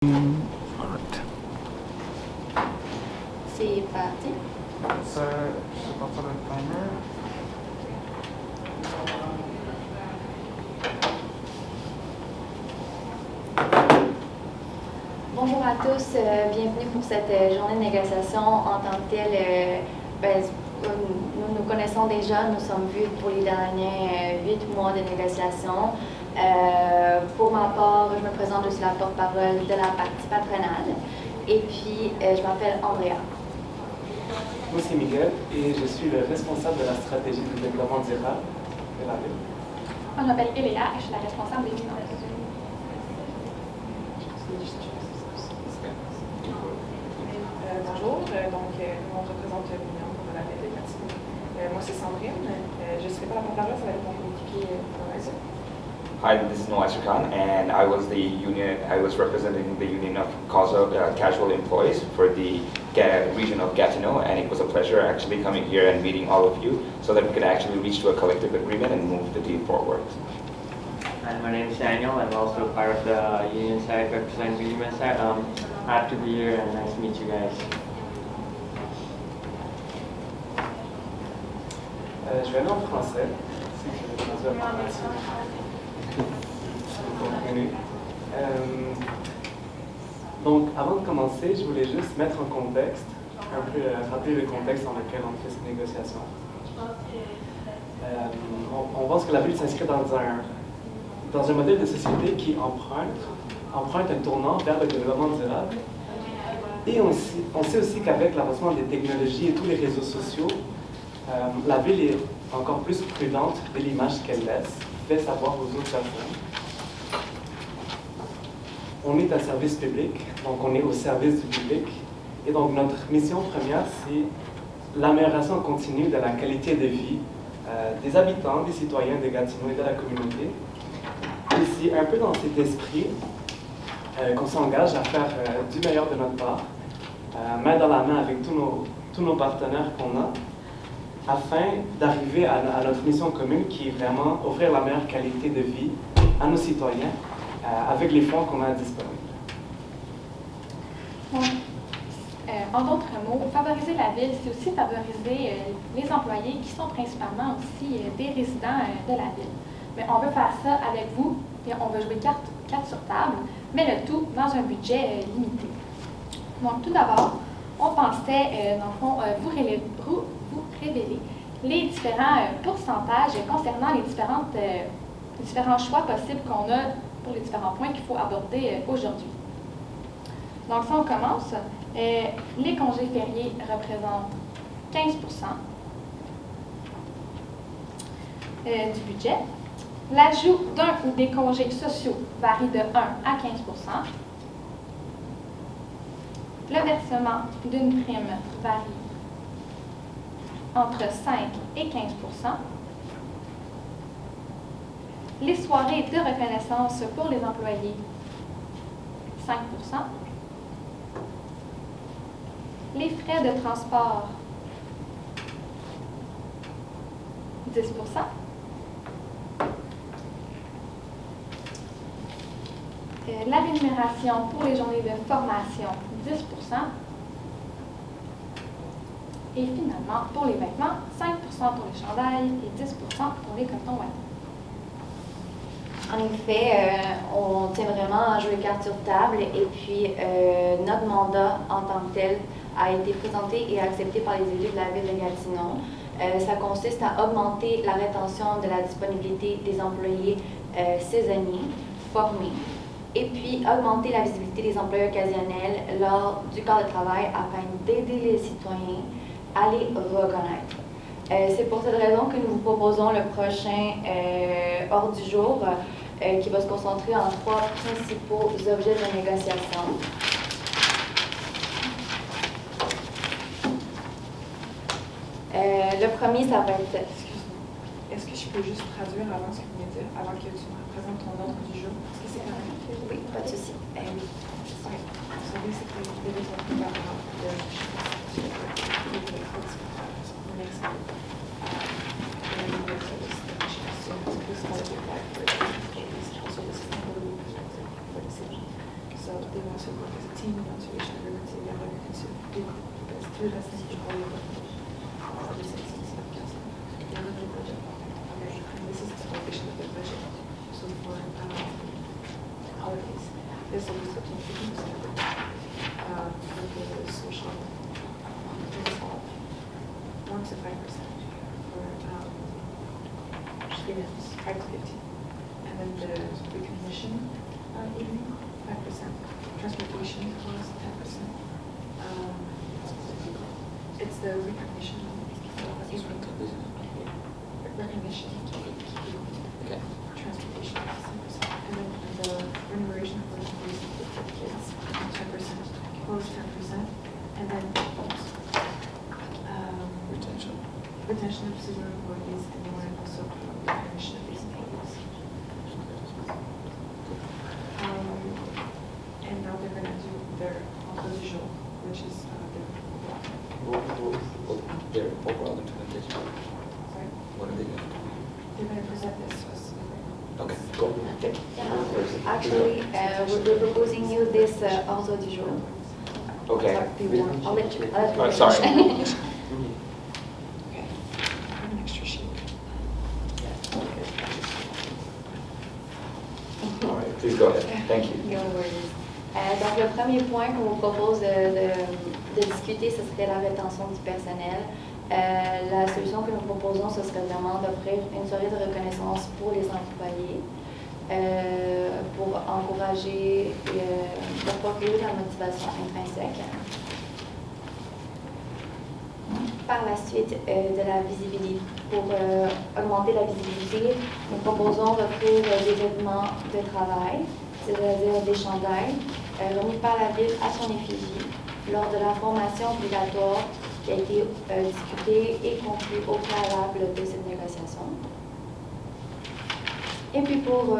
C'est parti. Ça, je vais partir le timer. Bonjour à tous, bienvenue pour cette journée de négociation. En tant que telle, nous nous connaissons déjà, nous sommes vus pour les derniers 8 mois de négociation. Pour ma part, je me présente, je suis la porte-parole de la partie patronale. Et puis, je m'appelle Andrea. Moi, c'est Miguel et je suis le responsable de la stratégie de développement durable de la ville. Moi, je m'appelle Eléa et je suis la responsable des finances. Bonjour, nous on représente l'Union de la ville de Gatineau. Moi c'est Sandrine, je ne serai pas la porte-parole, ça va être mon coéquipier Lorenzo. Hi, this is Noah Khan, and I was representing the union of casual employees for the region of Gatineau, and it was a pleasure actually coming here and meeting all of you so that we could actually reach to a collective agreement and move the deal forward. And my name is Daniel. I'm also part of the union side, representing the union side. Happy to be here and nice to meet you guys. Je vais aller en français, si je vais traduire par là-dessus. Donc, avant de commencer, je voulais juste mettre en contexte, un peu rappeler le contexte dans lequel on fait cette négociation. On pense que la ville s'inscrit dans un modèle de société qui emprunte un tournant vers le développement durable. Et on sait aussi qu'avec l'avancement des technologies et tous les réseaux sociaux, la ville est encore plus prudente de l'image qu'elle laisse, fait savoir aux autres personnes. On est un service public, donc on est au service du public. Et donc notre mission première, c'est l'amélioration continue de la qualité de vie des habitants, des citoyens de Gatineau et de la communauté. Et c'est un peu dans cet esprit qu'on s'engage à faire du meilleur de notre part, main dans la main avec tous nos partenaires qu'on a, afin d'arriver à notre mission commune qui est vraiment offrir la meilleure qualité de vie à nos citoyens avec les fonds qu'on a disponibles. Donc, en d'autres mots, favoriser la ville, c'est aussi favoriser les employés qui sont principalement aussi des résidents de la ville. Mais on veut faire ça avec vous et on veut jouer carte sur table, mais le tout dans un budget limité. Donc, tout d'abord, on pensait, dans le fond, vous révéler les différents pourcentages concernant les différents choix possibles qu'on a pour les différents points qu'il faut aborder aujourd'hui. Donc, si on commence, les congés fériés représentent 15 du budget. L'ajout d'un ou des congés sociaux varie de 1 à 15 Le versement d'une prime varie entre 5 et 15 Les soirées de reconnaissance pour les employés, 5 Les frais de transport, 10 La rémunération pour les journées de formation, 10 Et finalement, pour les vêtements, 5 pour les chandails et 10 pour les cotons ouattés. En effet, on tient vraiment à jouer carte sur table et puis notre mandat en tant que tel a été présenté et accepté par les élus de la ville de Gatineau. Ça consiste à augmenter la rétention de la disponibilité des employés saisonniers formés et puis augmenter la visibilité des employés occasionnels lors du corps de travail afin d'aider les citoyens à les reconnaître. C'est pour cette raison que nous vous proposons le prochain ordre du jour qui va se concentrer en 3 principaux objets de négociation. Le premier, ça va être... Excuse-moi, est-ce que je peux juste traduire avant ce que vous venez de dire, avant que tu me présentes ton ordre du jour? Est-ce que c'est correct? Oui, pas de souci. Oui. Vous savez, c'est que les raisons plus importantes So they want to work as a team, we want to make sure everyone's together and to do the best thing for all of the citizens of Kingston. We have a good budget. Okay, and this is the expectation of the budget. So for holidays, there's always up to 50% for the social more to 5% for events, 5 to 15. And then the recognition evening, 5%. Transportation cost, 10%. It's the recognition evening. Recognition. Okay. Transportation, 10%. And then the remuneration for the kids, 10%. Clothes, 10%. And then retention of seasonal employees, and they want to also recognition of these employees. And now they're going to do their emploi du jour, which is Their overall implementation. sorry, What are they doing? they're going to present this to us. Okay, cool. Yeah. Actually, we're proposing you this ordre du jour. Okay. Sorry, do you want- I'll let you. Oh, sorry. Okay. I have an extra sheet. All right, please go ahead. Thank you. No worries. Donc, le premier point qu'on vous propose de discuter, ce serait la rétention du personnel. La solution que nous proposons, ce serait vraiment d'offrir une soirée de reconnaissance pour les employés, pour encourager et pour procurer la motivation intrinsèque. Par la suite, de la visibilité. Pour augmenter la visibilité, nous proposons d'offrir des vêtements de travail, c'est-à-dire des chandails, remis par la Ville à son effigie lors de la formation obligatoire qui a été discutée et conclue au préalable de cette négociation. Et puis pour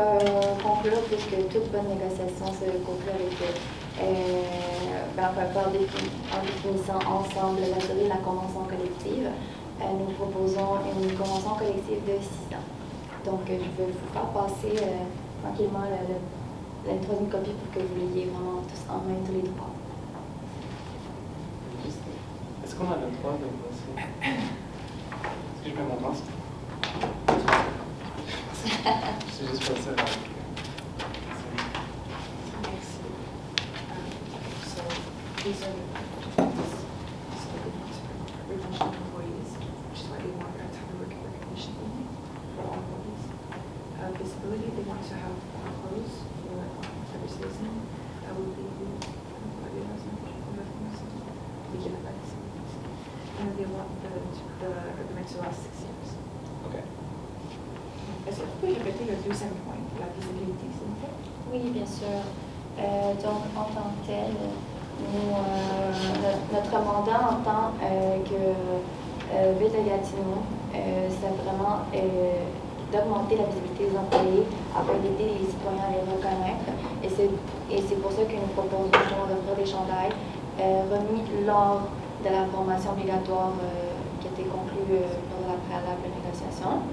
conclure, puisque toute bonne négociation se conclut avec en définissant ensemble la durée de la convention collective, nous proposons une convention collective de 6 ans. Donc, je vais vous faire passer tranquillement la troisième copie pour que vous l'ayez vraiment tous en main, tous les trois. Est-ce qu'on a le droit de passer? Est-ce que je mets mon masque? C'est juste pour ça. So these are the retention of employees, which is why they want that type of recognition evening for all employees. Visibility, they want to have clothes for every citizen. That would be given by the citizens. And they want the agreement to last 6 years. Okay. Est-ce que vous pouvez répéter le deuxième point, la visibilité, s'il vous plaît? Oui, bien sûr. Donc, en tant que tel, notre mandat en tant que Ville de Gatineau, c'est vraiment d'augmenter la visibilité des employés afin d'aider les citoyens à les reconnaître. Et c'est pour ça que nous proposons d'offrir des chandails remis lors de la formation obligatoire qui a été conclue lors de la préalable négociation.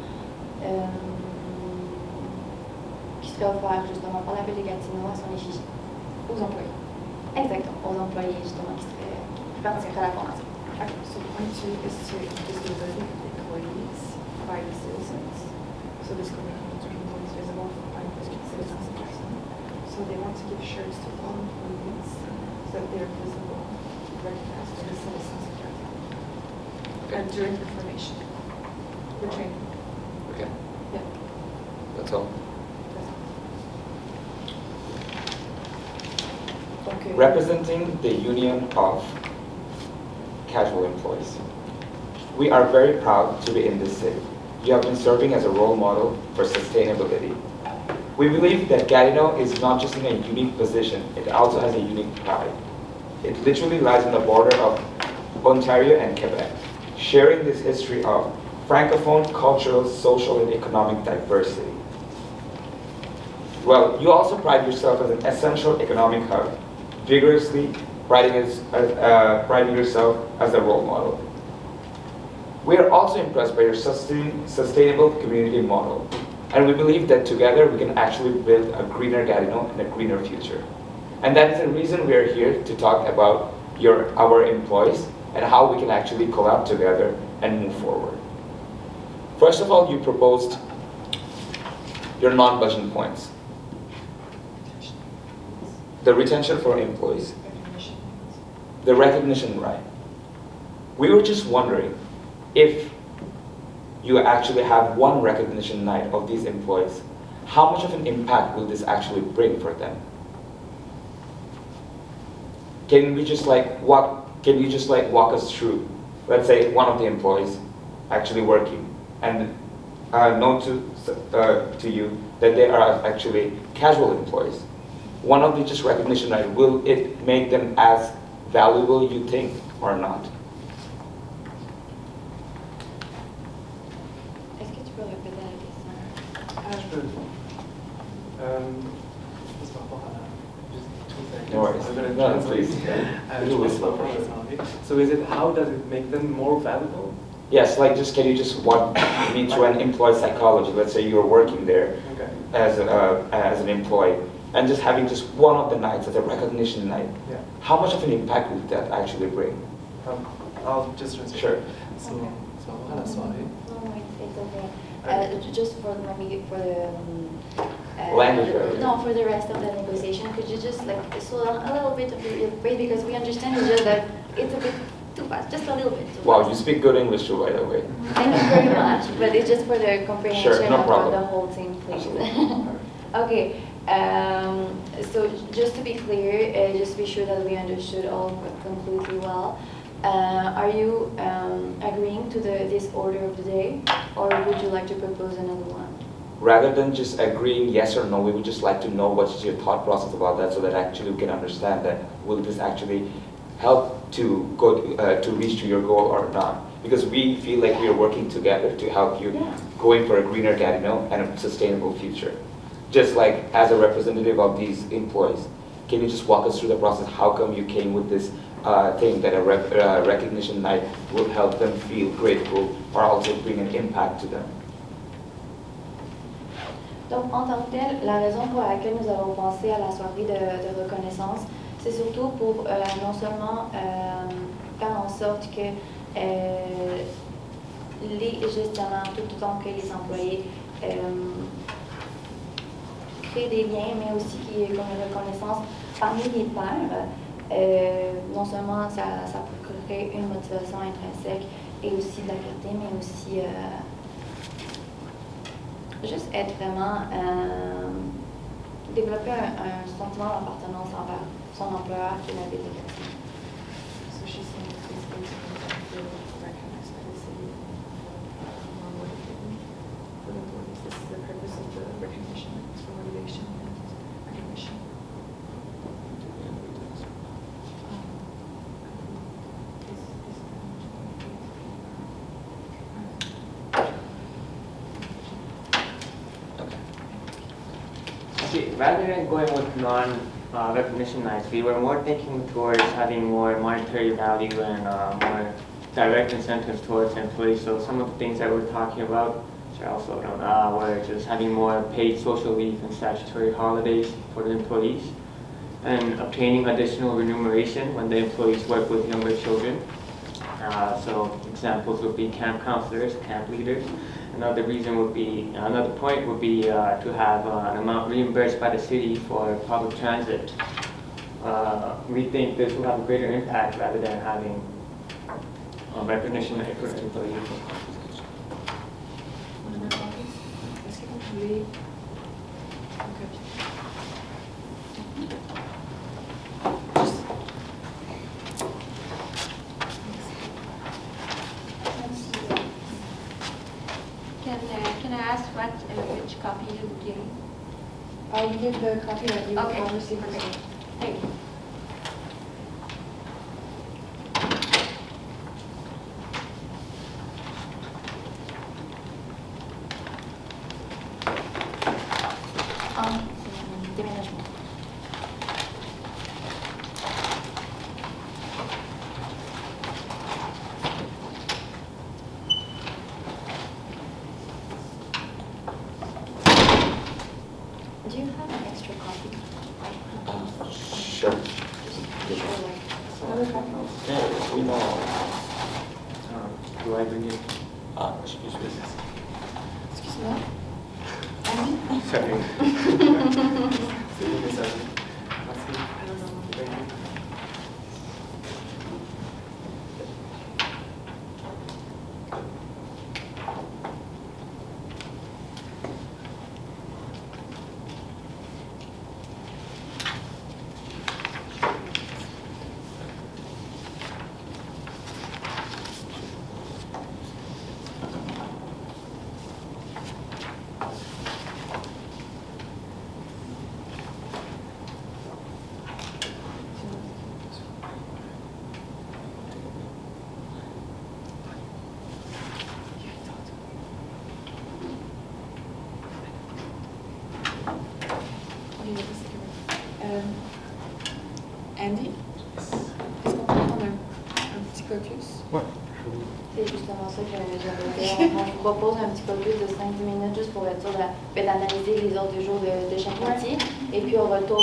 Qui serait offert justement par la Ville de Gatineau à son effigie. Aux employés. Exactement, aux employés justement qui participeraient à la formation. Okay, so point 2 is to increase the ability of the employees by the citizens. So this could make employees visible by the citizens of Jackson. So they want to give shirts to all employees so that they're visible, recognized by the citizens of Jackson. Okay. And during the formation, the training. Okay. Yeah. That's all. Donc, Representing the Union of Casual Employees. We are very proud to be in this city. You have been serving as a role model for sustainability. We believe that Gatineau is not just in a unique position, it also has a unique pride. It literally lies on the border of Ontario and Quebec, sharing this history of francophone, cultural, social, and economic diversity. Well, you also pride yourself as an essential economic hub, vigorously priding yourself as a role model. We are also impressed by your sustainable community model, and we believe that together we can actually build a greener Gatineau and a greener future. And that is the reason we're here to talk about our employees and how we can actually collab together and move forward. First of all, you proposed your non-budget points. The retention for employees, the recognition right. We were just wondering if you actually have one recognition night of these employees, how much of an impact will this actually bring for them? Can you just walk us through, let's say one of the employees actually working and known to you that they are actually casual employees. One of the just recognition night, will it make them as valuable you think or not? Est-ce que tu peux répéter la question? Je peux. Juste par rapport à just 2 seconds. No worries. I'm gonna No, translate. please. Just par rapport à ça. So is it, how does it make them more valuable? Yes, can you just walk me through an employee psychology? Let's say you're working there Okay. as an employee, and just having just one of the nights as a recognition night. Yeah. How much of an impact would that actually bring? I'll just translate. Sure. So, c'est par rapport à la soirée. No, it's okay. Just for maybe for the Language. no, for the rest of the negotiation, could you just like slow down a little bit of your pace, because we understand it's just that it's a bit too fast, just a little bit. Too Wow, fast. you speak good English too, by the way. Thank you very much, but it's just for the comprehension Sure, no of problem. the whole thing, please. Absolutely. Okay, so just to be clear, just to be sure that we understood all completely well, are you agreeing to this order of the day, or would you like to propose another one? Rather than just agreeing yes or no, we would just like to know what's your thought process about that, so that actually we can understand that will this actually help to go to reach to your goal or not? Because we feel like we are working together to help you going for a greener Gatineau and a sustainable future. Just like as a representative of these employees, can you just walk us through the process? How come you came with this thing that a recognition night will help them feel grateful or also bring an impact to them? Donc, en tant que tel, la raison pour laquelle nous avons pensé à la soirée de reconnaissance, c'est surtout pour non seulement faire en sorte que les gestionnaires, tout autant que les employés, créent des liens, mais aussi qu'il y ait comme une reconnaissance parmi les pairs. Non seulement ça procurerait une motivation intrinsèque et aussi de la fierté, mais aussi juste être vraiment, développer un sentiment d'appartenance envers son employeur qui est la ville de Gatineau. So she's saying it's basically to feel recognized by the city more motivated for the employees. This is the purpose of the recognition, it's for motivation and recognition. Okay, rather than going with non-recognition nights, we were more thinking towards having more monetary value and more direct incentives towards employees. So some of the things that we're talking about, which I also don't were just having more paid social leave and statutory holidays for the employees, and obtaining additional remuneration when the employees work with younger children. So examples would be camp counselors, camp leaders. Another point would be to have an amount reimbursed by the city for public transit. We think this will have a greater impact rather than having recognition for employees. Est-ce que vous pouvez... Can I ask which copy you gave? You give the copy that you Okay. received. Thank you. Déménagement. Do you have an extra copy? We know. Do I bring it? Ah, excuse me. Excuse-moi. Sorry. C'est le message. Merci. Thank you. Andy, est-ce qu'on peut prendre un petit caucus? C'est justement ça que j'avais fait. On vous propose un petit caucus de 5-10 minutes juste pour être sûr d'analyser les ordres du jour de chaque partie. Et puis au retour,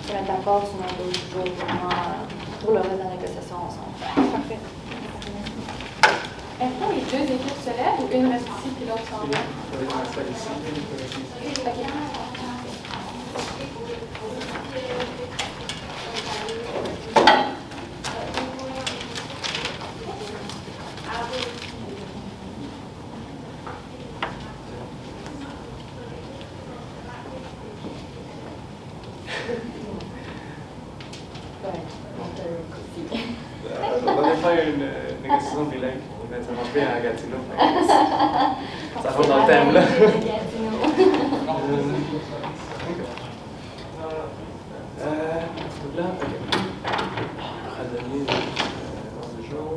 se mettre d'accord sur notre ordre du jour pour le reste de la négociation ensemble. Parfait. Est-ce que les deux équipes se lèvent ou une reste ici puis l'autre s'en va? OK. On va faire une négociation bilingue. On va s'arranger à Gatineau. Ça va dans le thème, là. Là, OK. On va donner l'ordre du jour.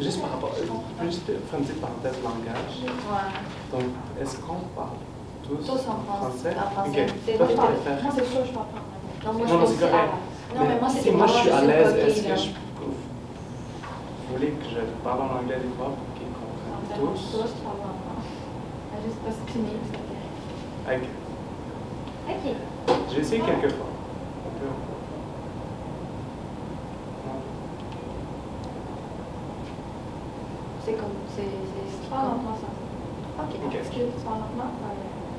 Juste par rapport, juste faire une petite parenthèse langage. Ouais. Donc, est-ce qu'on parle tous Tous en français. En Ok. français. C'est Toi, tu moi, préfères? Moi, c'est sûr, je parle pas. Non, moi, Non, je c'est suis aussi correct. à l'aise. Non, mais moi, c'est si moi je suis à l'aise, est-ce que je vous voulez que je parle en anglais des fois pour qu'ils comprennent tous? Tous, tu parles en français. Juste pas se timide, c'est correct. Ok. OK. J'ai essayé quelques fois. On peut. Non. C'est comme. Tu parles en français. OK. Ok. Est-ce que tu parles lentement?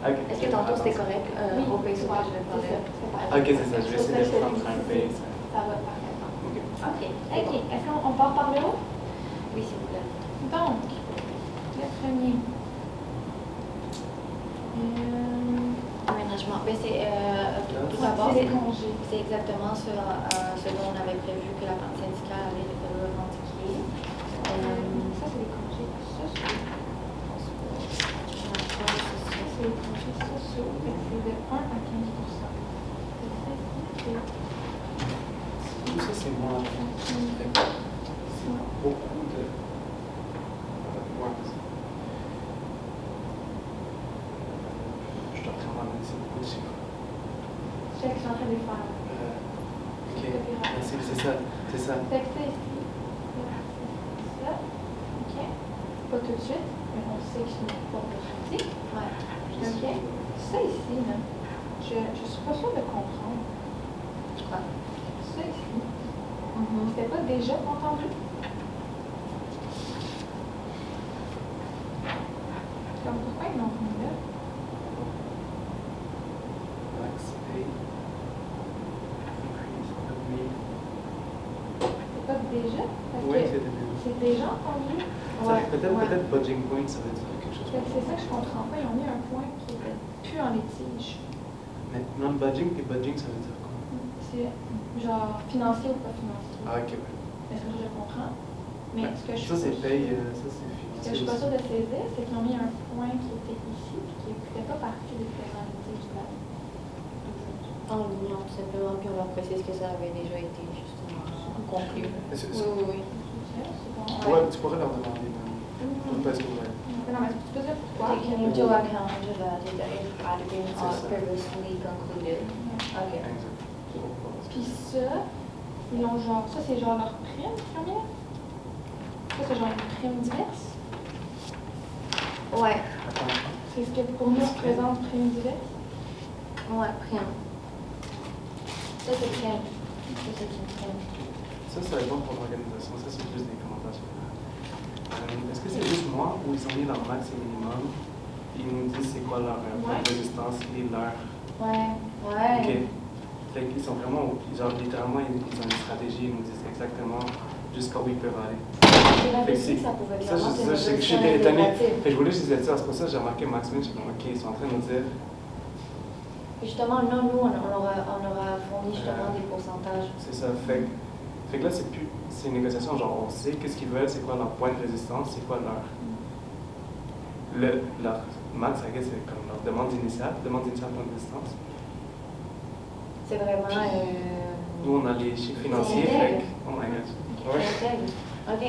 Ok. Est-ce que tantôt c'était correct Oui, au pays où ouais, je vais parler? Ok, c'est ça. Je vais essayer de prendre un pays. Ça va parfaitement. Ok. OK. OK. Est-ce qu'on part par le haut? Oui, s'il vous plaît. Donc, le premier. Aménagement. Ben, c'est tout d'abord, C'est les congés. c'est exactement ce dont on avait prévu que la partie syndicale allait revendiquer. Ça, c'est les congés sociaux. C'est les congés sociaux. Fait que c'est de 1 à 15 Tout ça, c'est moi. C'est beaucoup de. Ouais. Je dois prendre c'est beaucoup de chiffres. Je suis en train de les faire. Ok. Merci, c'est ça. C'est ça. Fait que c'est ici. Ça. OK. Pas tout de suite, mais on sait que c'est une forme de pratique. Ouais. OK. Ça ici, là, je suis pas sûre de comprendre. Je crois. Ça ici, c'était pas déjà entendu? Comme pourquoi ils l'ont mis là? Max pay. Increase of need. C'est pas déjà? Parce Oui, que c'est déjà. c'est déjà entendu? Peut-être budging point, ça veut dire quelque chose. Fait que c'est ça que je comprends pas. Ils ont mis un point qui était plus en litige. Mais non-budging et budging, ça veut dire quoi? C'est genre financier ou pas financier. Ah, ok. Est-ce que je comprends? Mais ce que je Ça, c'est suis paye, ça, c'est ce financier. que je suis pas sûre de saisir, c'est qu'ils ont mis un point qui était ici et qui ne faisait pas partie des présents litiges là. En ligne, tout simplement, puis on leur précise que ça avait déjà été justement conclu. Oui. Ouais, tu pourrais leur demander. Parce que, ouais. Non, mais tu peux dire pourquoi? Taking into account that it had been previously concluded. OK. Exact. Puis ça, ils ont genre, ça c'est genre leur prime qu'ils ont mis là? Ça c'est genre une prime diverse? Ouais. Attends. C'est C'est ce que pour nous représente prime direct? Ouais, prime. Ça, c'est prime. Ça, c'est une prime. Ça va être bon pour l'organisation. Ça, c'est plus des commentaires sur est-ce que c'est juste moi ou ils ont mis leur max et minimum? Ils nous disent c'est quoi leur point de résistance et leur. Ouais. Ok. Fait qu'ils sont vraiment. Genre, littéralement, ils ont une stratégie. Ils nous disent exactement jusqu'à où ils peuvent aller. J'ai l'impression que ça pouvait vraiment être une J'étais étonné. négative. Fait que je voulais juste dire ça. C'est pour ça que j'ai remarqué Maxime. J'ai remarqué, ils sont en train de nous dire. Justement, non, nous, on aura fourni justement des pourcentages. C'est ça. Fait que là, c'est plus. C'est une négociation. Genre, on sait qu'est-ce qu'ils veulent, c'est quoi leur point de résistance, c'est quoi leur max, I guess, c'est comme leur demande initiale point de résistance. C'est vraiment. Nous, on a les chiffres financiers. C'est Fait que, oh my god. Ouais. OK.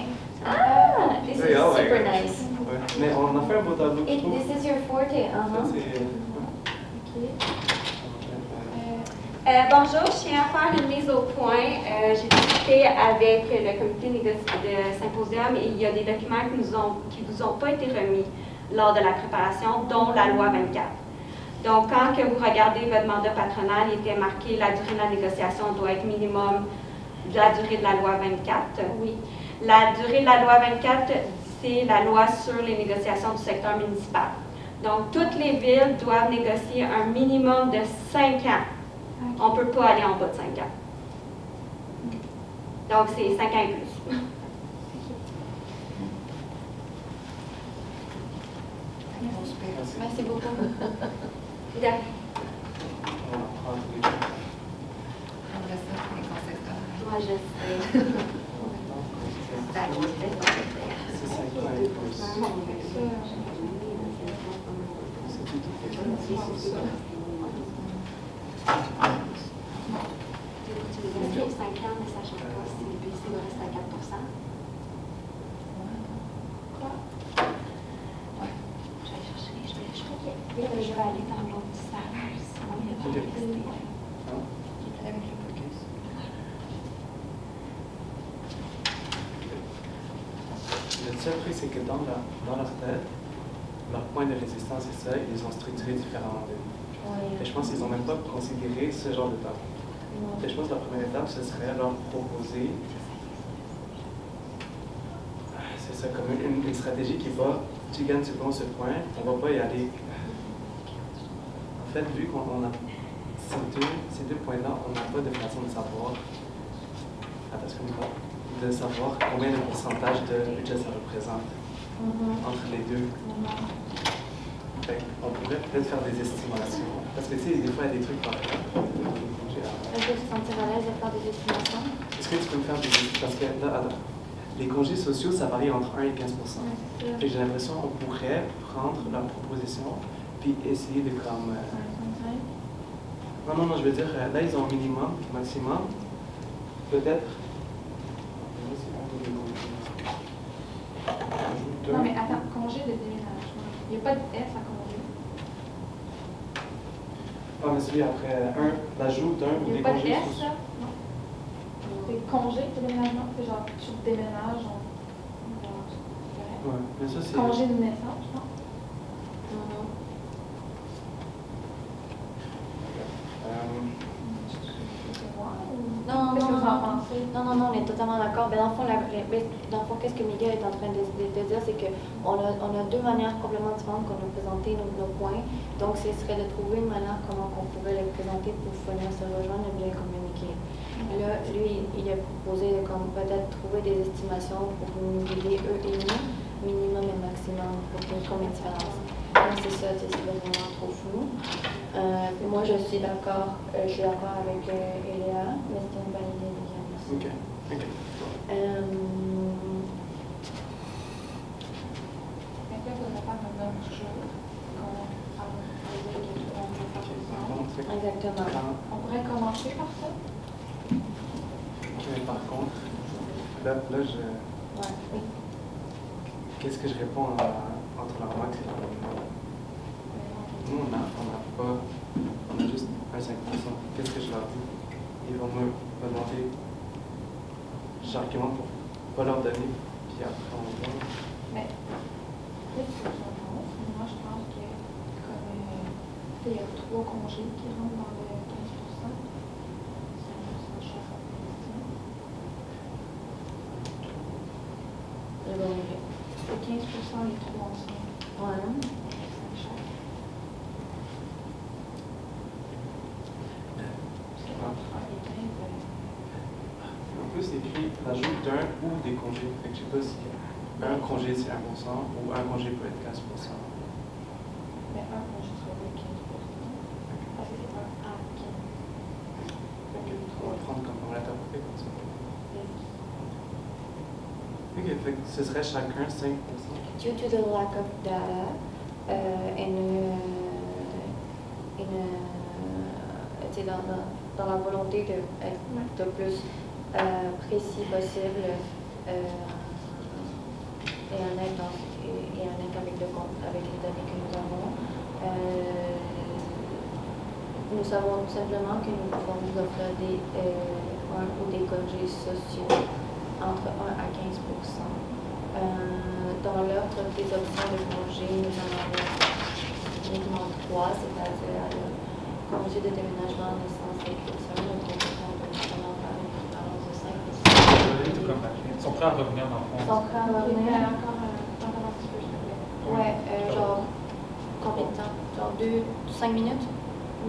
Ah, this is Yeah, oh my super God. nice. Ouais. Mais on a fait un beau tableau. je trouve. This is your forte, Ça, c'est. Bonjour, je tiens à faire une mise au point. J'ai discuté avec le comité de symposium et il y a des documents qui vous ont pas été remis lors de la préparation, dont la loi 24. Donc, quand que vous regardez votre mandat patronal, il était marqué la durée de la négociation doit être minimum de la durée de la loi 24. Oui. La durée de la loi 24, c'est la loi sur les négociations du secteur municipal. Donc, toutes les villes doivent négocier un minimum de 5 ans. On ne peut pas aller en bas de 5 ans. Donc, c'est 5 ans et plus. Merci beaucoup. D'accord. On va prendre les deux. Moi, je sais. C'est 5 ans et plus. C'est tout. Tu veux 5 ans, mais ça ne change pas si le PC reste à 4 Quoi? Ouais. Je vais chercher, je vais aller dans l'autre salle. Sinon, il va rester. Avec le focus. Le seul truc, c'est que dans leur tête, leur point de résistance et ça, ils ont structuré différemment de nous. Et je pense qu'ils n'ont même pas considéré ce genre de table. Et je pense que la première étape, ce serait leur proposer, c'est ça, comme une stratégie qui va, tu gagnes sur ce point, on ne va pas y aller. En fait, vu qu'on a ces deux points-là, on n'a pas de façon de savoir, de savoir combien de pourcentage de budget ça représente entre les deux. On pourrait peut-être faire des estimations. Parce que tu sais, des fois, il y a des trucs par exemple. Est-ce que tu te sentir à l'aise de faire des estimations? Est-ce que tu peux me faire des estimations? Parce que là, attends, les congés sociaux, ça varie entre 1 et 15 Fait que j'ai l'impression qu'on pourrait prendre leur proposition puis essayer de comme. Non, je veux dire, là, ils ont minimum, maximum. Peut-être. Non, mais attends, congé de déménagement. Il n'y a pas de S à congé. Ah, mais celui après l'ajout d'un ou Il n'y des a pas de congés S, sociaux. là? Non. C'est congé de déménagement. C'est genre, tu déménages, Ouais, mais ça, c'est. Congé de naissance, non? Non, Qu'est-ce que vous en non, pensez? on est totalement d'accord. Dans le fond, qu'est-ce que Miguel est en train de dire, c'est qu'on a deux manières complètement différentes qu'on a présenté nos points. Donc, ce serait de trouver une manière comment on pourrait les présenter pour venir se rejoindre et bien communiquer. Là, lui, il a proposé de peut-être trouver des estimations pour nous guider, eux et nous, minimum et maximum, pour qu'il y ait combien de différence. Donc, c'est ça, c'est vraiment trop flou. Moi, je suis d'accord avec Eléa, mais c'est une bonne idée de Yann aussi. Ok. Mais là, vous allez faire un autre jeu Exactement. On pourrait commencer par ça? Mais par contre, là je. Ouais, oui. Qu'est-ce que je réponds entre leur max et leur minimum? Nous, on a juste un 5%. Qu'est-ce que je leur dis? Ils vont me demander. J'argumente pour pas leur donner, puis après on voit. Mais, qu'est-ce que j'en pense? Moi, je pense que Il y a 3 congés qui rentrent dans le 15%. 5% chaque organisme. Le bon niveau. C'est 15% les 3 ensemble. Ouais. 5 chaque. C'est Ah. 33 et 15. En plus, c'est écrit l'ajout d'un ou des congés. Fait que je sais pas si un congé c'est 1% ou un congé peut être 15%. Mais un congé sera de 15%. Parce que c'est un à 15. Fait que on va prendre comme on l'a interprété comme ça. Ok, fait que ce serait chacun 5%. Due to the lack of data tu sais, dans la volonté d'être le plus précis possible et honnête avec les données que nous avons, nous savons simplement que nous pouvons vous offrir un ou des congés sociaux entre 1 à 15%. Dans l'offre des options de congés, nous en avons uniquement 3, c'est-à-dire le congé de déménagement, naissance et clôture, le congé d'enregistrement par une préférence de 5%. Ils sont prêts à revenir dans le fond. Ils sont prêts à revenir. Encore un petit peu, s'il te plaît. Ouais, genre, combien de temps? Genre 5 minutes? Ou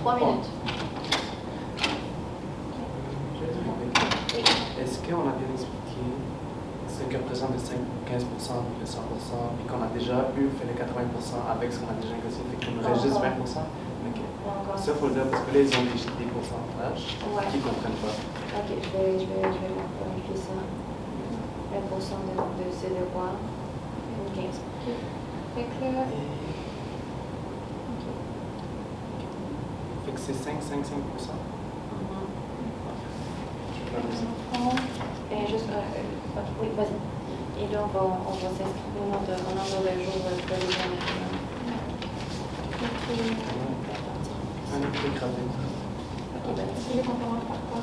3 minutes. 3 minutes. Est-ce qu'on a bien expliqué ce que représente le 15% avec le 100%, puis qu'on a déjà fait les 80% avec ce qu'on a déjà négocié, fait qu'il nous reste juste 20%? Ok. Encore. Ça, il faut le dire parce que là, ils ont des pourcentages Ouais. qu'ils ne comprennent pas. Ok, je vais vérifier ça. 20% de ces devoirs. 15. Fait que là, Fait que c'est 5%. Juste, oui, vas-y. Et là, on va s'inscrire notre nombre de jours de déménagement. Un autre truc rapide. Ok, ben, vous voulez qu'on commence par quoi?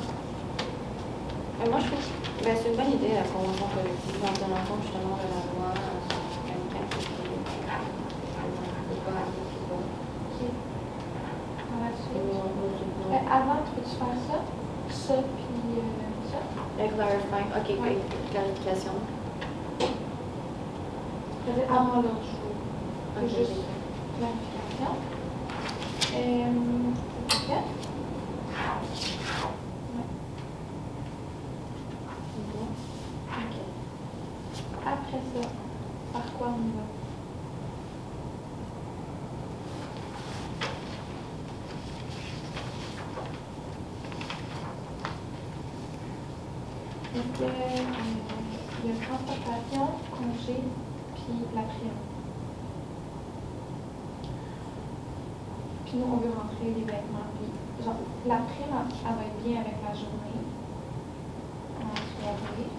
moi, je trouve que c'est une bonne idée, la convention collective, en tenant compte justement de la loi américaine qui est pas Ok. Par la et suite. nous soutenons. Avant, tu peux-tu faire ça? Ça, puis ça? Clarifying, ok, Ouais. clarification. Peut-être avant l'autre jour. Ok, C'est juste clarification. Ok. Ouais. Ok. Après ça, par quoi on y va? Est-ce que il y a transportation, congé, puis la prime? Puis nous, on veut rentrer les vêtements. Puis, genre, la prime, elle va être bien avec la journée. En soirée.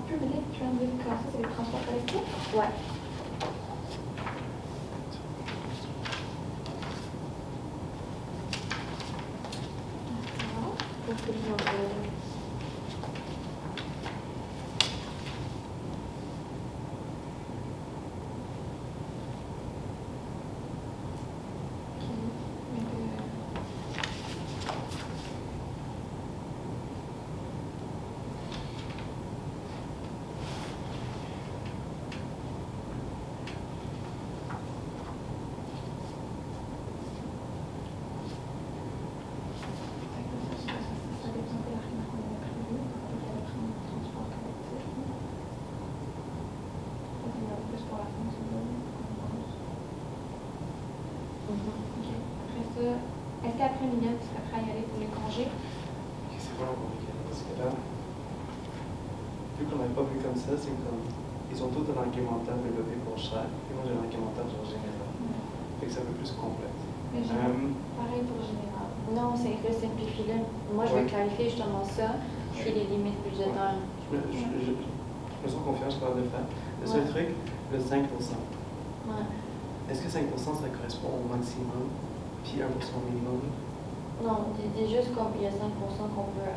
Public Transit Cost, c'est les transports collectifs? Ouais. Pour que les employés. Est-ce qu'après une minute, tu serais prêt à y aller pour les congés? Ok, c'est vraiment compliqué parce que là, vu qu'on n'avait pas vu comme ça, c'est comme. Ils ont tous un argumentaire développé pour chaque, et moi j'ai un argumentaire genre général. Fait que c'est un peu plus complexe. Mais pareil pour le général. Non, c'est écrit simplifié. Moi, je vais clarifier justement ça, puis les limites budgétaires. Je me sens confiant, je suis capable de le faire. Le seul truc, le 5%. Ouais. Est-ce que 5% ça correspond au maximum, puis 1% au minimum? Non, dis juste qu'il y a 5% qu'on peut